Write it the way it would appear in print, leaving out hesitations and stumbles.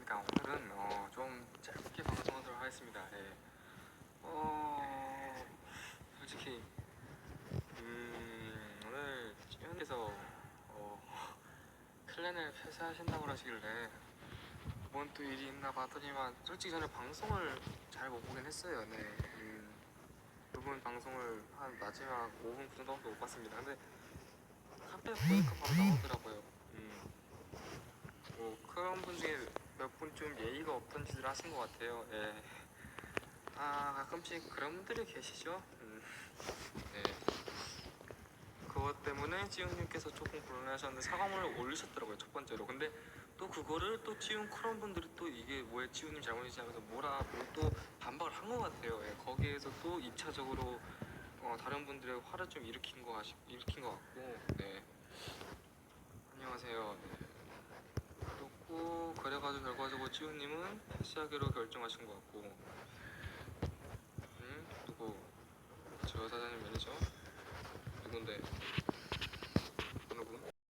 안녕하십니까. 오늘은 좀 짧게 방송하도록 하겠습니다. 예. 솔직히 오늘 찌현님께서 클랜을 폐쇄하신다고 그러시길래 뭔 또 일이 있나 봤더니만 솔직히 저는 방송을 잘 못 보긴 했어요. 네. 그분 방송을 한 마지막 5분 정도밖에 못 봤습니다. 근데 카페 보니까 바로 나오더라고요. 뭐 그런 분 중에 몇 분 좀 예의가 없던 짓을 하신 것 같아요. 예. 가끔씩 그런 분들이 계시죠. 네. 그것 때문에 찌훈님께서 조금 곤란하셨는데 사과문을 올리셨더라고요, 첫 번째로. 근데 또 그거를 또 찌훈 크런 분들이 또 이게 뭐야 찌훈님 잘못이지 하면서 뭐라 또 반박을 한 것 같아요. 예. 거기에서 또 2차적으로 다른 분들의 화를 좀 일으킨 것 같고. 네. 안녕하세요. 네. 그렇고 그래가지고 결과적으로 찌훈님은 패스하기로 결정하신 것 같고. 누구? 저 사장님 매니저? 누군데?